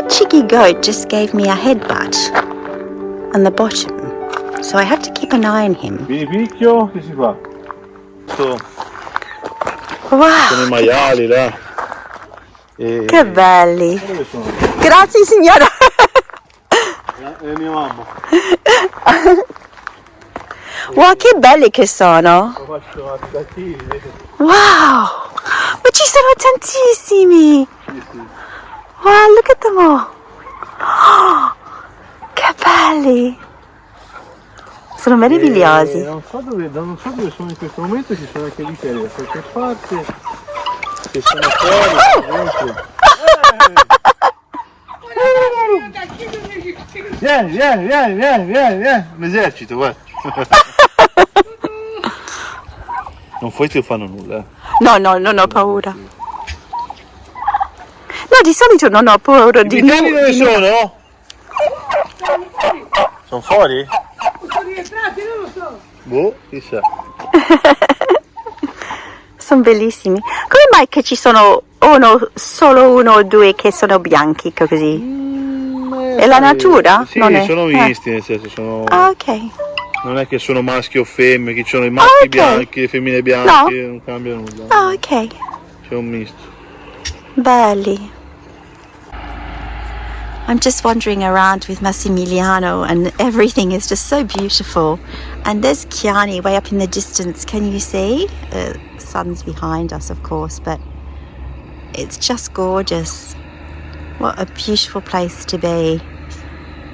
That cheeky goat just gave me a headbutt on the bottom, so I have to keep an eye on him. Vieni picchio, che si fa? Wow! Sono I maiali là. Che belli! Dove sono? Grazie signora! È mia mamma. Wow, che belli che sono! Lo faccio a tacchini, vedi? Wow! Ma ci sono tantissimi! Sì, sì. Wow, look at them all! Oh, che belli! Sono meravigliosi! Non so dove sono in questo momento, ci sono anche lì da qualche parte, che sono fuori. Vieni, l'esercito, guarda. Non ti fanno nulla. No, non ho paura. No, di solito non ho paura di nulla. I dove sono? Sono fuori? Sono rientrati, non lo so. Boh, chissà. Sono bellissimi. Come mai che ci sono solo uno o due che sono bianchi così? È la natura? Sì, non è? sono misti, nel senso sono... Ah, ok. Non è che sono maschi o femmine, che ci sono i maschi bianchi, le femmine bianche, non cambia nulla. Ah, ok. C'è un misto. Belli. I'm just wandering around with Massimiliano and everything is just so beautiful. And there's Chianni way up in the distance. Can you see? The sun's behind us, of course, but it's just gorgeous. What a beautiful place to be.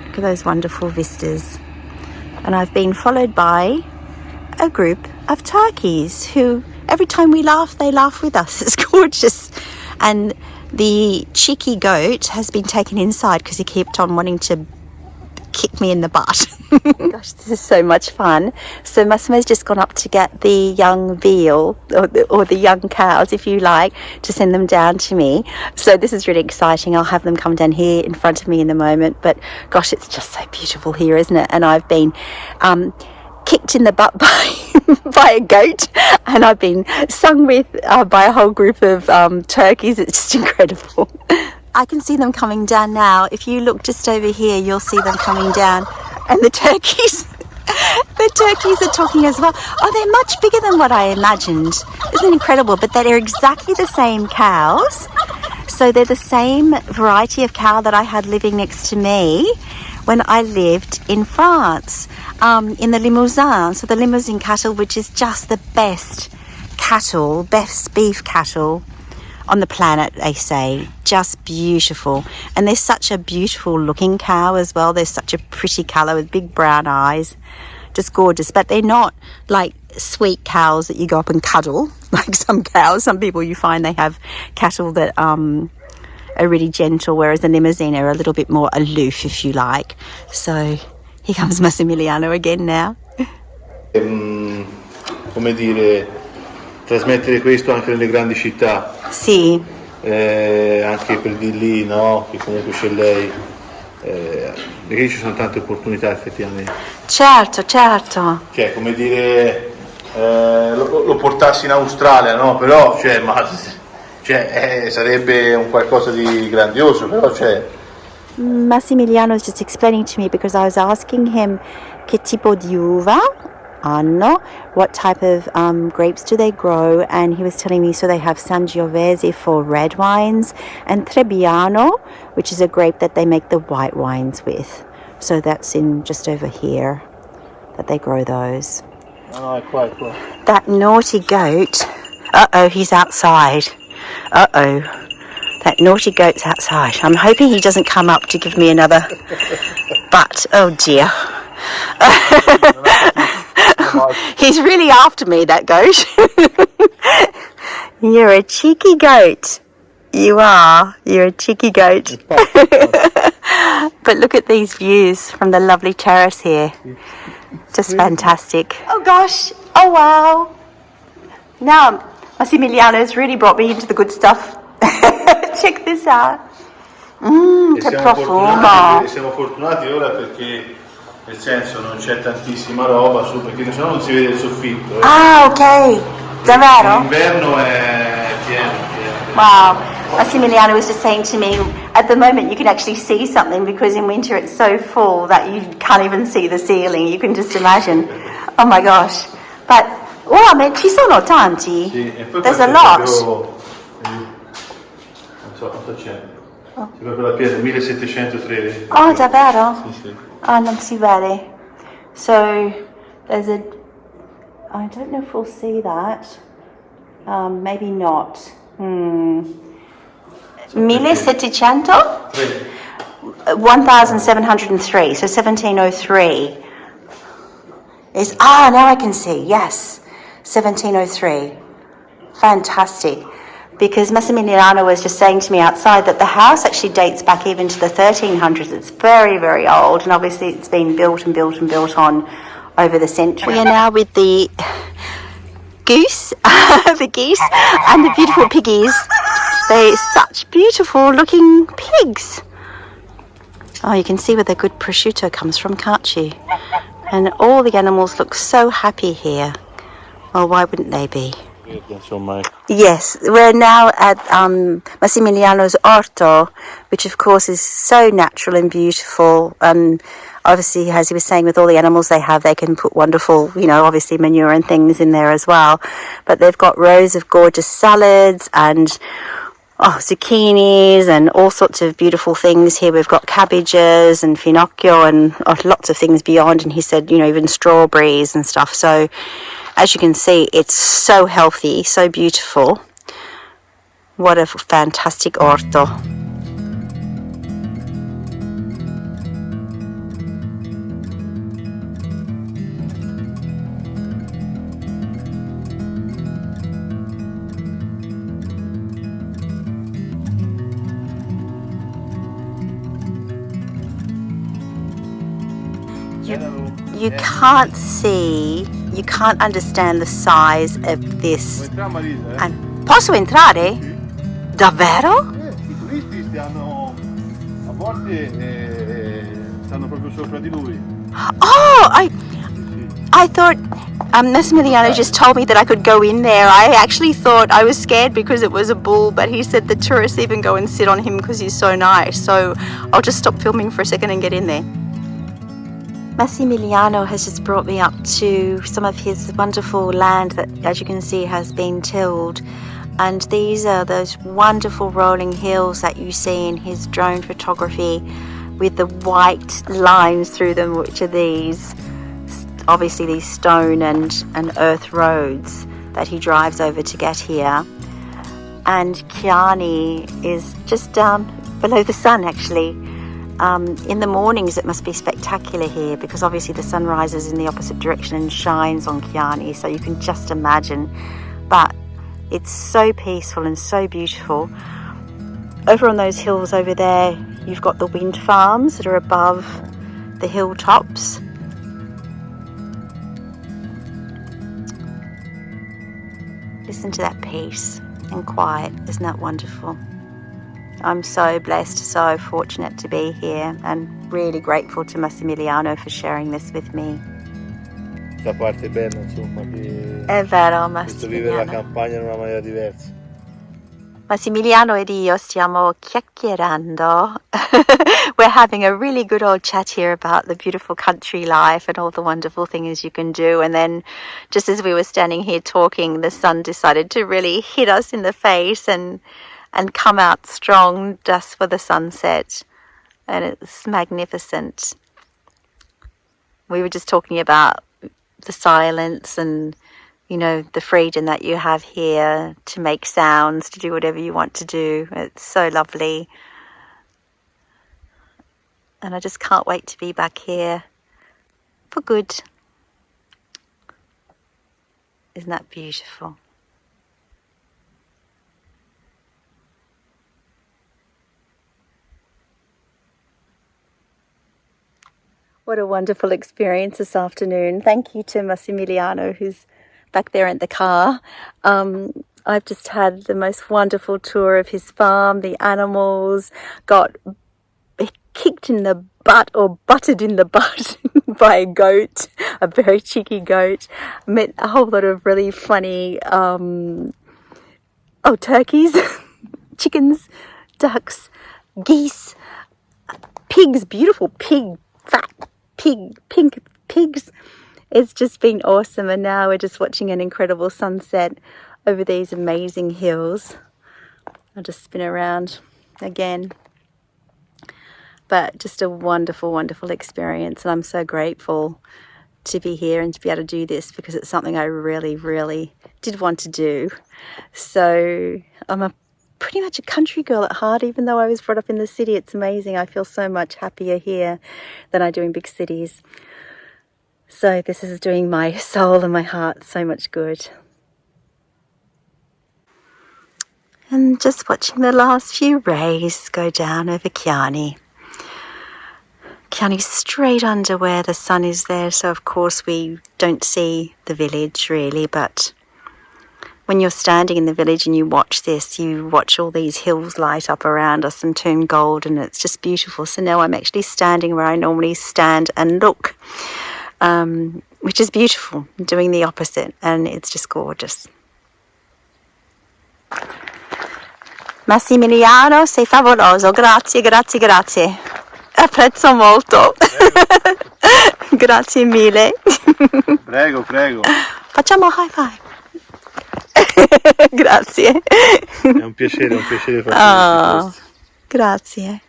Look at those wonderful vistas. And I've been followed by a group of turkeys who, every time we laugh, they laugh with us. It's gorgeous. And the cheeky goat has been taken inside because he kept on wanting to kick me in the butt. Gosh, this is so much fun. So Massimo's just gone up to get the young veal, or the young cows, if you like, to send them down to me. So this is really exciting. I'll have them come down here in front of me in a moment. But gosh, it's just so beautiful here, isn't it? And I've been kicked in the butt by a goat, and I've been sung with by a whole group of turkeys. It's just incredible. I can see them coming down now. If you look just over here, you'll see them coming down, and the turkeys are talking as well. Oh, they're much bigger than what I imagined. Isn't it incredible? But they're exactly the same cows. So they're the same variety of cow that I had living next to me when I lived in France, in the Limousin. So the Limousin cattle, which is just the best cattle, best beef cattle on the planet, they say. Just beautiful. And they're such a beautiful looking cow as well. They're such a pretty colour with big brown eyes. Just gorgeous. But they're not like sweet cows that you go up and cuddle, like some cows. Some people you find they have cattle that are really gentle, whereas the Limousin are a little bit more aloof, if you like. So here comes Massimiliano again now. Come dire, trasmettere questo anche nelle grandi città. Sì. Anche per di lì, no? Che comunque c'è lei. Perché ci sono tante opportunità effettivamente. Certo. Cioè, come dire, lo portassi in Australia, no? Però, sarebbe un qualcosa di grandioso, però Massimiliano is just explaining to me, because I was asking him che tipo di uva hanno, what type of grapes do they grow, and he was telling me so they have Sangiovese for red wines and Trebbiano, which is a grape that they make the white wines with. So that's in just over here that they grow those. No, quite. That naughty goat, he's outside. That naughty goat's outside. I'm hoping he doesn't come up to give me another butt. Oh dear. He's really after me, that goat. You're a cheeky goat. You are. You're a cheeky goat. But look at these views from the lovely terrace here. Just fantastic. Oh gosh. Oh wow. Now Massimiliano's really brought me into the good stuff. Check this out. Che profumo. Siamo fortunati ora perché, nel senso, non c'è tantissima roba su, perché sennò non si vede il soffitto. Ah, ok. Davvero? L'inverno è pieno. Wow. Massimiliano was just saying to me, at the moment you can actually see something, because in winter it's so full that you can't even see the ceiling. You can just imagine. Oh my gosh. But, wow, ma ci sono tanti. Sì, e poi There's a questo è lot. proprio, non so quanto c'è. C'è proprio la pietra, 1703. Oh, davvero? Sì, sì. Oh, non si vede. So, there's a... I don't know if we'll see that. Maybe not. 1700? 1703, so 1703 is, now I can see, yes, 1703. Fantastic. Because Massimiliano was just saying to me outside that the house actually dates back even to the 1300s. It's very, very old, and obviously it's been built and built and built on over the century. We are now with the goose, the geese, and the beautiful piggies. They're such beautiful looking pigs. Oh, you can see where the good prosciutto comes from, can't you? And all the animals look so happy here. Well, why wouldn't they be? Yes, we're now at Massimiliano's orto, which of course is so natural and beautiful. And obviously, as he was saying, with all the animals they have, they can put wonderful, obviously manure and things in there as well. But they've got rows of gorgeous salads and zucchinis and all sorts of beautiful things here. We've got cabbages and finocchio and lots of things beyond. And he said, even strawberries and stuff. So as you can see, it's so healthy, so beautiful. What a fantastic orto. You can't see, you can't understand the size of this. And posso entrare? Davvero? I turisti a volte stanno proprio sopra di lui. Oh, I thought Massimiliano just told me that I could go in there. I actually thought, I was scared because it was a bull, but he said the tourists even go and sit on him because he's so nice. So I'll just stop filming for a second and get in there. Massimiliano has just brought me up to some of his wonderful land that, as you can see, has been tilled. And these are those wonderful rolling hills that you see in his drone photography with the white lines through them, which are these, obviously these stone and earth roads that he drives over to get here. And Chianni is just down below the sun, actually. In the mornings it must be spectacular here, because obviously the sun rises in the opposite direction and shines on Chianni, so you can just imagine. But it's so peaceful and so beautiful. Over on those hills over there, you've got the wind farms that are above the hilltops. Listen to that peace and quiet. Isn't that wonderful? I'm so blessed, so fortunate to be here, and really grateful to Massimiliano for sharing this with me. La parte bella, insomma, che È vero, questo vivere la Massimiliano. campagna in una maniera diversa. Massimiliano ed io stiamo chiacchierando. We're having a really good old chat here about the beautiful country life and all the wonderful things you can do. And then just as we were standing here talking, the sun decided to really hit us in the face and come out strong just for the sunset. And it's magnificent. We were just talking about the silence and, the freedom that you have here to make sounds, to do whatever you want to do. It's so lovely. And I just can't wait to be back here for good. Isn't that beautiful? What a wonderful experience this afternoon. Thank you to Massimiliano, who's back there in the car. I've just had the most wonderful tour of his farm, the animals, got kicked in the butt or butted in the butt by a goat, a very cheeky goat. Met a whole lot of really funny turkeys, chickens, ducks, geese, pigs, beautiful fat pink pigs. It's just been awesome, and now we're just watching an incredible sunset over these amazing hills. I'll just spin around again. But just a wonderful, wonderful experience, and I'm so grateful to be here and to be able to do this, because it's something I really, really did want to do. So I'm pretty much a country girl at heart, even though I was brought up in the city. It's amazing. I feel so much happier here than I do in big cities. So this is doing my soul and my heart so much good. And just watching the last few rays go down over Chianni. Chianni's straight under where the sun is there, so of course we don't see the village really, but when you're standing in the village and you watch this, you watch all these hills light up around us and turn gold, and it's just beautiful. So now I'm actually standing where I normally stand and look, which is beautiful, doing the opposite, and it's just gorgeous. Massimiliano, sei favoloso, grazie, grazie, grazie. Apprezzo molto. Grazie mille. Prego, prego. Facciamo high five. Grazie. È un piacere fare questo. Grazie.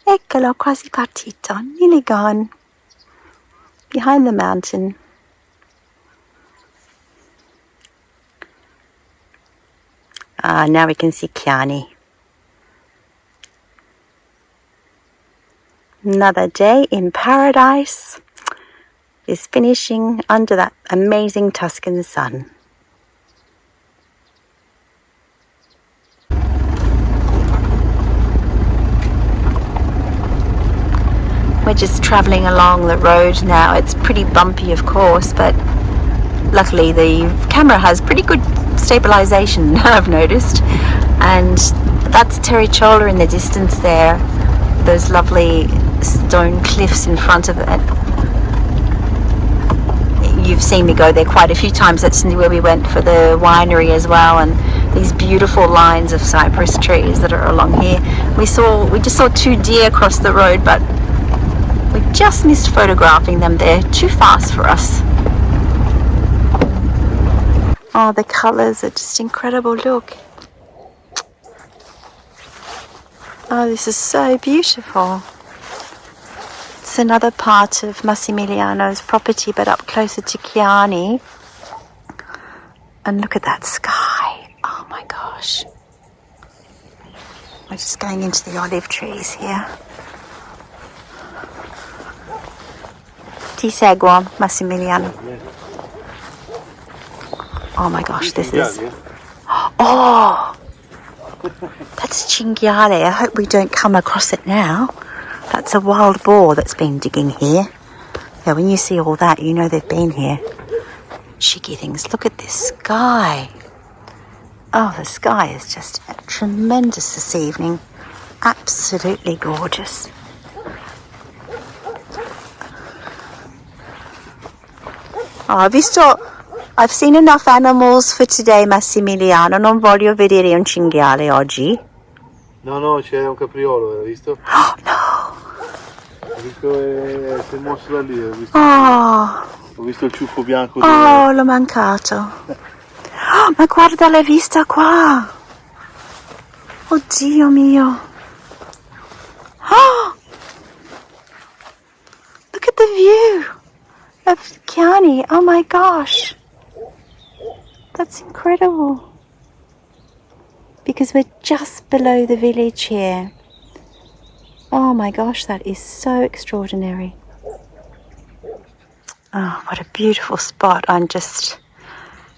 Eccolo, quasi partito. Nearly gone. Behind the mountain. Now we can see Chianni. Another day in paradise is finishing under that amazing Tuscan sun. We're just travelling along the road now. It's pretty bumpy, of course, but luckily the camera has pretty good stabilization, I've noticed. And that's Terricciola in the distance there. Those lovely stone cliffs in front of it. You've seen me go there quite a few times. That's where we went for the winery as well, and these beautiful lines of cypress trees that are along here. We just saw 2 deer across the road, but we just missed photographing them. They're too fast for us. Oh, the colors are just incredible. Look. Oh, this is so beautiful. It's another part of Massimiliano's property, but up closer to Chianni. And look at that sky. Oh my gosh. We're just going into the olive trees here. Ti seguo, Massimiliano. Oh my gosh, this is... Oh! That's cinghiale. I hope we don't come across it now. That's a wild boar that's been digging here. Yeah, when you see all that, you know they've been here. Cheeky things. Look at this sky. Oh, the sky is just tremendous this evening. Absolutely gorgeous. Oh, I've seen enough animals for today, Massimiliano. Non voglio vedere un cinghiale oggi. No, c'è un capriolo, hai visto? Oh, no. Ho visto, si è mosso da lì, ho visto il ciuffo bianco. Oh, l'ho mancato. Oh, ma guarda la vista qua. Oddio mio. Oh, look at the view of Chianni. Oh my gosh. That's incredible. Because we're just below the village here. Oh my gosh, that is so extraordinary. Oh, what a beautiful spot. I'm just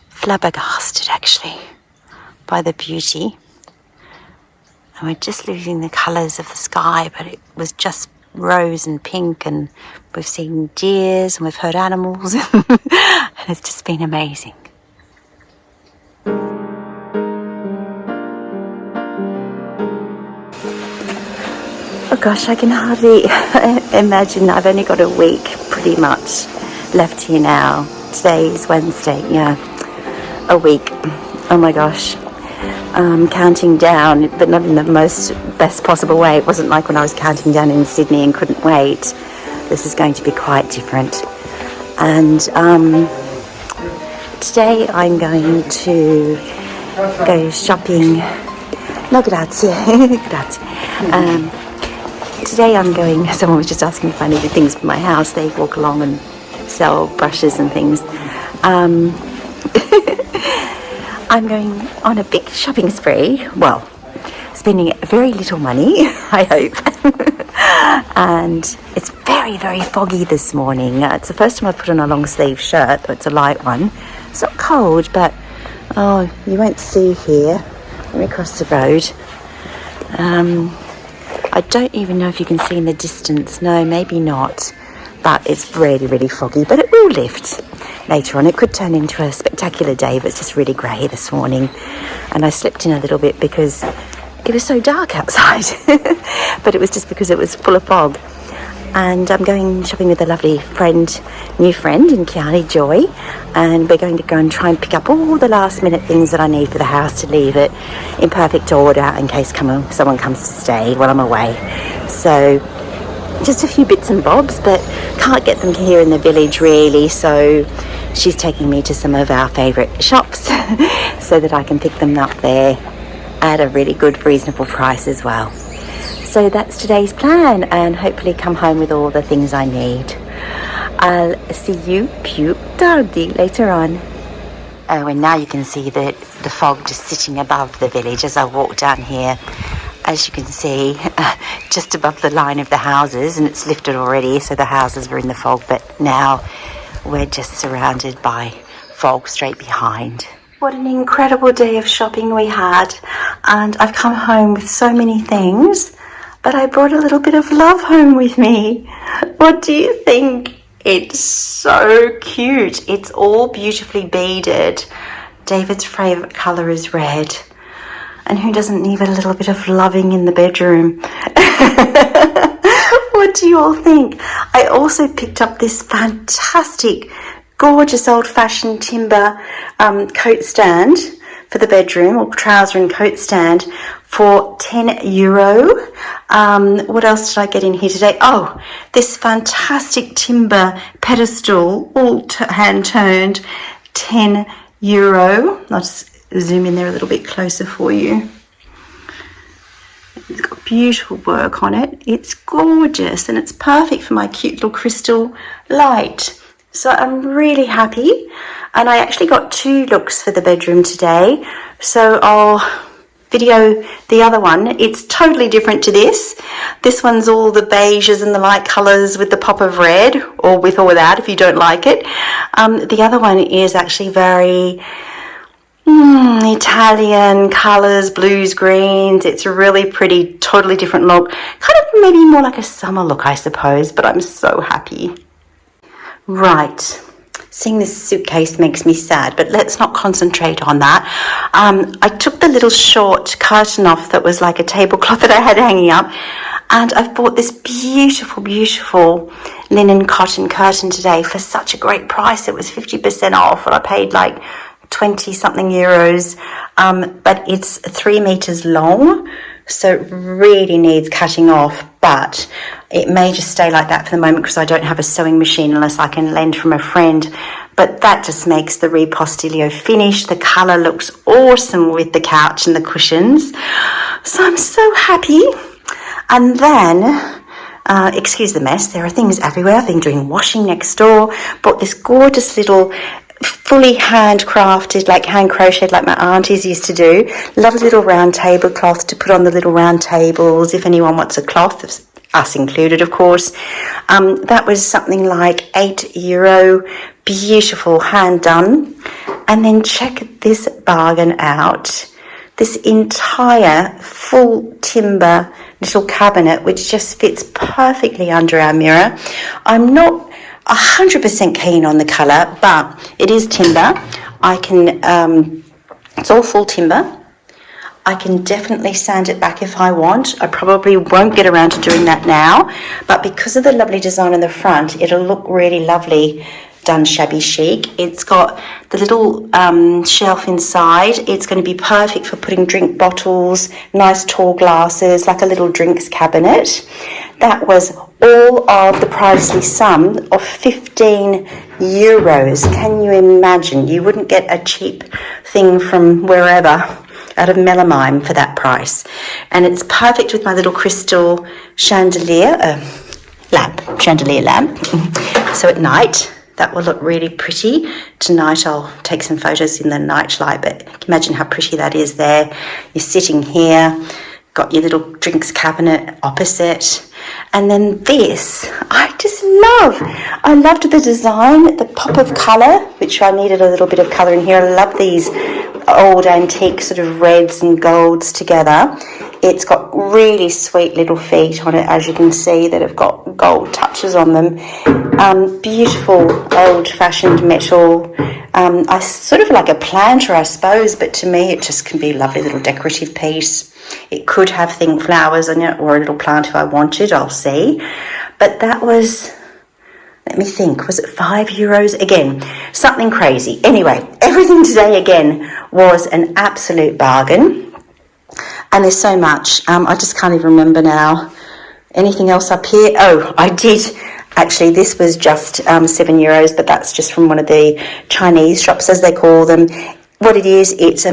flabbergasted actually by the beauty. And we're just losing the colours of the sky, but it was just rose and pink, and we've seen deers and we've heard animals. And it's just been amazing. Oh gosh, I can hardly imagine. I've only got a week pretty much left here now. Today is Wednesday, yeah, a week. Oh my gosh. counting down, but not in the best possible way. It wasn't like when I was counting down in Sydney and couldn't wait. This is going to be quite different. And today I'm going to go shopping. No, grazie. Grazie. Today I'm going, someone was just asking if I needed things for my house. They walk along and sell brushes and things. I'm going on a big shopping spree. Well, spending very little money, I hope. And it's very, very foggy this morning. It's the first time I've put on a long sleeve shirt, though it's a light one. It's not cold, but oh, you won't see here. Let me cross the road. I don't even know if you can see in the distance. No, maybe not. But it's really, really foggy, but it will lift later on. It could turn into a spectacular day, but it's just really grey this morning. And I slept in a little bit because it was so dark outside. But it was just because it was full of fog. And I'm going shopping with a lovely friend, new friend in Chianni, Joy. And we're going to go and try and pick up all the last minute things that I need for the house to leave it in perfect order in case someone comes to stay while I'm away. So just a few bits and bobs, but can't get them here in the village really, so she's taking me to some of our favourite shops so that I can pick them up there at a really good reasonable price as well. So that's today's plan, and hopefully come home with all the things I need. I'll see you più tardi later on. Oh, and now you can see the fog just sitting above the village as I walk down here. As you can see, just above the line of the houses, and it's lifted already, so the houses were in the fog, but now we're just surrounded by fog straight behind. What an incredible day of shopping we had, and I've come home with so many things, but I brought a little bit of love home with me. What do you think? It's so cute. It's all beautifully beaded. David's favourite colour is red. And who doesn't need a little bit of loving in the bedroom? What do you all think? I also picked up this fantastic, gorgeous old-fashioned timber coat stand for the bedroom, or trouser and coat stand, for €10. What else did I get in here today? Oh, this fantastic timber pedestal, all hand-turned, €10. I'll just zoom in there a little bit closer for you. It's got beautiful work on it. It's gorgeous, and it's perfect for my cute little crystal light. So I'm really happy, and I actually got 2 looks for the bedroom today, so I'll video the other one. It's totally different to this. This one's all the beiges and the light colours with the pop of red, or with or without if you don't like it. The other one is actually very Italian colours, blues, greens. It's a really pretty, totally different look. Kind of maybe more like a summer look, I suppose, but I'm so happy. Right, seeing this suitcase makes me sad, but let's not concentrate on that. I took the little short curtain off that was like a tablecloth that I had hanging up, and I've bought this beautiful, beautiful linen cotton curtain today for such a great price. It was 50% off, and I paid like 20 something euros, but it's 3 meters long, so it really needs cutting off, but it may just stay like that for the moment because I don't have a sewing machine unless I can lend from a friend. But that just makes the ripostilio finish. The colour looks awesome with the couch and the cushions, so I'm so happy. And then excuse the mess, there are things everywhere. I've been doing washing next door, bought this gorgeous little fully handcrafted, like hand crocheted, like my aunties used to do. Lovely little round tablecloth to put on the little round tables if anyone wants a cloth, us included, of course. That was something like €8. Beautiful, hand done. And then check this bargain out. This entire full timber little cabinet, which just fits perfectly under our mirror. I'm not 100% keen on the colour, but it is timber. I can, it's all full timber. I can definitely sand it back if I want. I probably won't get around to doing that now, but because of the lovely design on the front, it'll look really lovely done shabby chic. It's got the little shelf inside. It's going to be perfect for putting drink bottles, nice tall glasses, like a little drinks cabinet. That was all of the pricely sum of 15 euros. Can you imagine? You wouldn't get a cheap thing from wherever out of melamine for that price. And it's perfect with my little crystal chandelier lamp. So at night, that will look really pretty. Tonight I'll take some photos in the night light, but imagine how pretty that is there. You're sitting here, got your little drinks cabinet opposite. And then this, I just love. I loved the design, the pop of colour, which I needed a little bit of colour in here. I love these old antique sort of reds and golds together. It's got really sweet little feet on it, as you can see, that have got gold touches on them. Beautiful old-fashioned metal. I sort of like a planter, I suppose, but to me it just can be a lovely little decorative piece. It could have think flowers on it or a little plant if I wanted, I'll see. But that was, let me think, was it €5? Again, something crazy. Anyway, everything today again was an absolute bargain. And there's so much. I just can't even remember now. Anything else up here? Oh, I did. Actually, this was just €7, but that's just from one of the Chinese shops, as they call them. What it is, it's a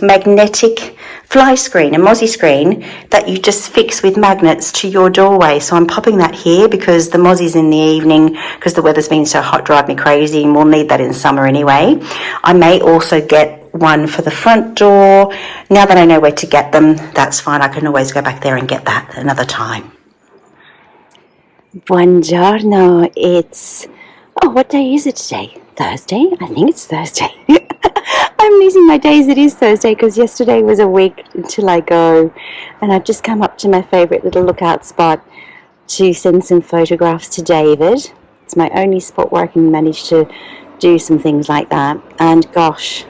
magnetic fly screen, a mozzie screen that you just fix with magnets to your doorway. So I'm popping that here because the mozzies in the evening, because the weather's been so hot, drive me crazy, and we'll need that in summer anyway. I may also get one for the front door. Now that I know where to get them, that's fine. I can always go back there and get that another time. Buongiorno. It's, what day is it today? Thursday? I think it's Thursday. I'm losing my days. It is Thursday because yesterday was a week until I go. And I've just come up to my favourite little lookout spot to send some photographs to David. It's my only spot where I can manage to do some things like that. And gosh,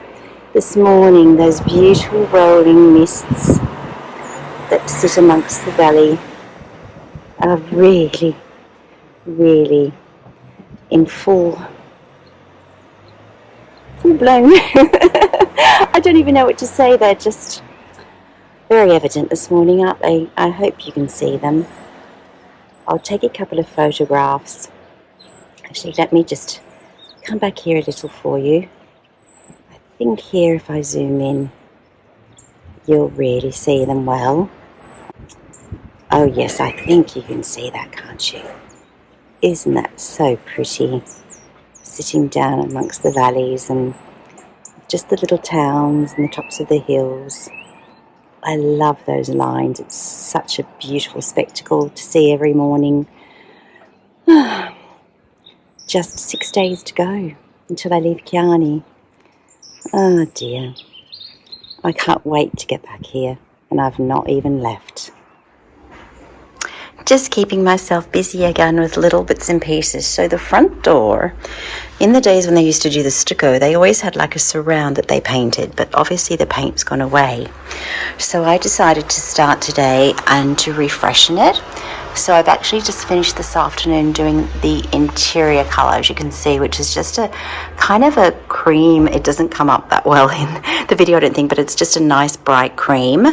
this morning, those beautiful rolling mists that sit amongst the valley are really, really in full blown. I don't even know what to say. They're just very evident this morning, aren't they? I hope you can see them. I'll take a couple of photographs. Actually, let me just come back here a little for you. I think here, if I zoom in, you'll really see them well. Oh yes, I think you can see that, can't you? Isn't that so pretty? Sitting down amongst the valleys and just the little towns and the tops of the hills. I love those lines. It's such a beautiful spectacle to see every morning. Just 6 days to go until I leave Chianni. Oh dear. I can't wait to get back here, and I've not even left. Just keeping myself busy again with little bits and pieces. So the front door, in the days when they used to do the stucco, they always had like a surround that they painted, but obviously the paint's gone away. So I decided to start today and to refreshen it. So I've actually just finished this afternoon doing the interior colour, as you can see, which is just a kind of a cream. It doesn't come up that well in the video, I don't think, but it's just a nice bright cream.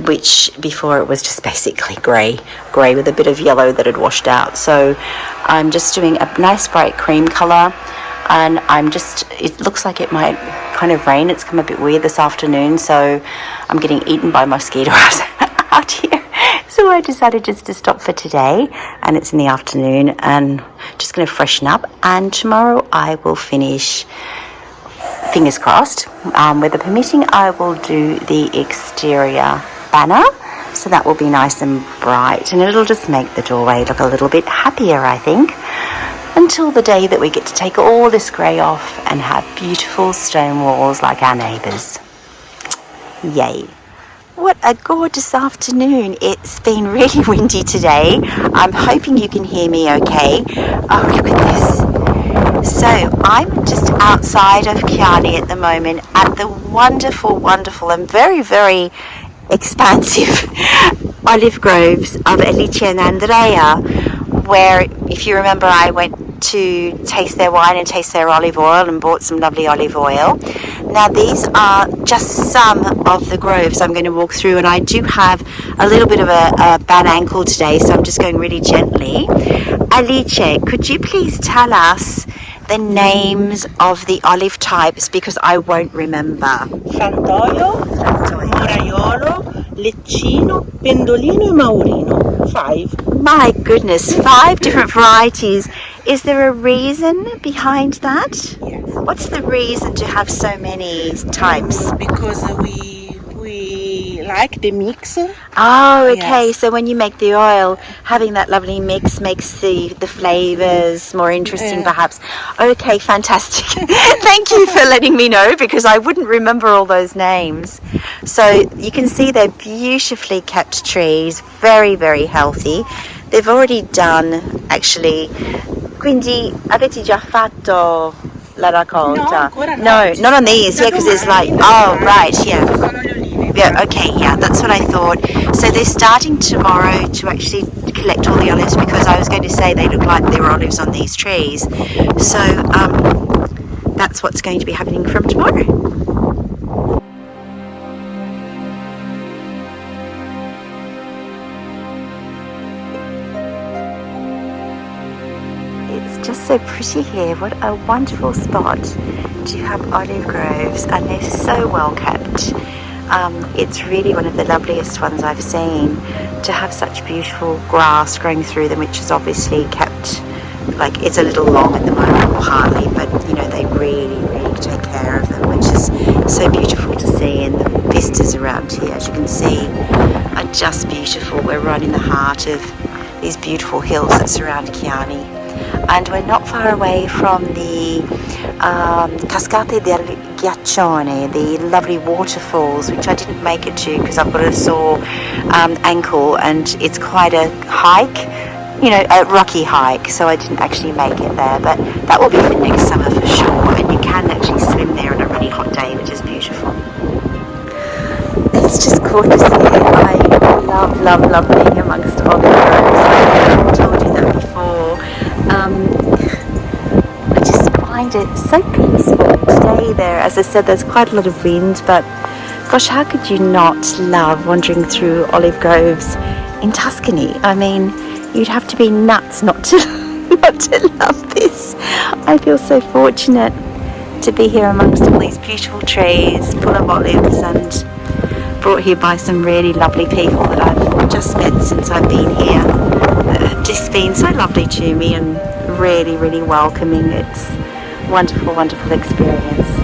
Which before it was just basically grey with a bit of yellow that had washed out. So I'm just doing a nice bright cream colour, and it looks like it might kind of rain. It's come a bit weird this afternoon, so I'm getting eaten by mosquitoes out here. So I decided just to stop for today, and it's in the afternoon, and just going to freshen up, and tomorrow I will finish. Fingers crossed, weather permitting, I will do the exterior banner, so that will be nice and bright, and it'll just make the doorway look a little bit happier, I think, until the day that we get to take all this grey off and have beautiful stone walls like our neighbours. Yay. What a gorgeous afternoon. It's been really windy today. I'm hoping you can hear me okay. Oh, look at this. So I'm just outside of Chianni at the moment at the wonderful and very, very expansive olive groves of Alicia and Andrea, where, if you remember, I went to taste their wine and taste their olive oil, and bought some lovely olive oil. Now these are just some of the groves I'm going to walk through, and I do have a little bit of a bad ankle today, so I'm just going really gently. Alice, could you please tell us the names of the olive types, because I won't remember. Frantoio, Moraiolo, Leccino, Pendolino e Maurino. 5. My goodness, 5 different varieties. Is there a reason behind that? Yes. What's the reason to have so many types? Because we like the mix. Oh, okay. Yes. So when you make the oil, having that lovely mix makes the flavors more interesting, perhaps. Okay, fantastic. Thank you for letting me know, because I wouldn't remember all those names. So you can see they're beautifully kept trees, very, very healthy. They've already done, actually. Quindi avete già fatto la raccolta? No, not on these. Yeah, because it's like, oh, right, yeah. Yeah, okay, yeah, that's what I thought. So they're starting tomorrow to actually collect all the olives, because I was going to say they look like there were olives on these trees. So that's what's going to be happening from tomorrow. It's just so pretty here. What a wonderful spot to have olive groves, and they're so well kept. It's really one of the loveliest ones I've seen, to have such beautiful grass growing through them, which is obviously kept, like, it's a little long at the moment, or hardly, but you know, they really, really take care of them, which is so beautiful to see. And the vistas around here, as you can see, are just beautiful. We're right in the heart of these beautiful hills that surround Chianni, and we're not far away from the Cascate del Ghiaccione, the lovely waterfalls, which I didn't make it to because I've got a sore ankle, and it's quite a hike, you know, a rocky hike, so I didn't actually make it there, but that will be for next summer for sure. And you can actually swim there on a really hot day, which is beautiful. It's just gorgeous here. I love being amongst olive groves. I've told you that before. I just find it so peaceful today there. As I said, there's quite a lot of wind, but gosh, how could you not love wandering through olive groves in Tuscany? I mean, you'd have to be nuts not to love this. I feel so fortunate to be here amongst all these beautiful trees full of olives, and brought here by some really lovely people that I've just met since I've been here. Just been so lovely to me and really, really welcoming. It's wonderful, wonderful experience.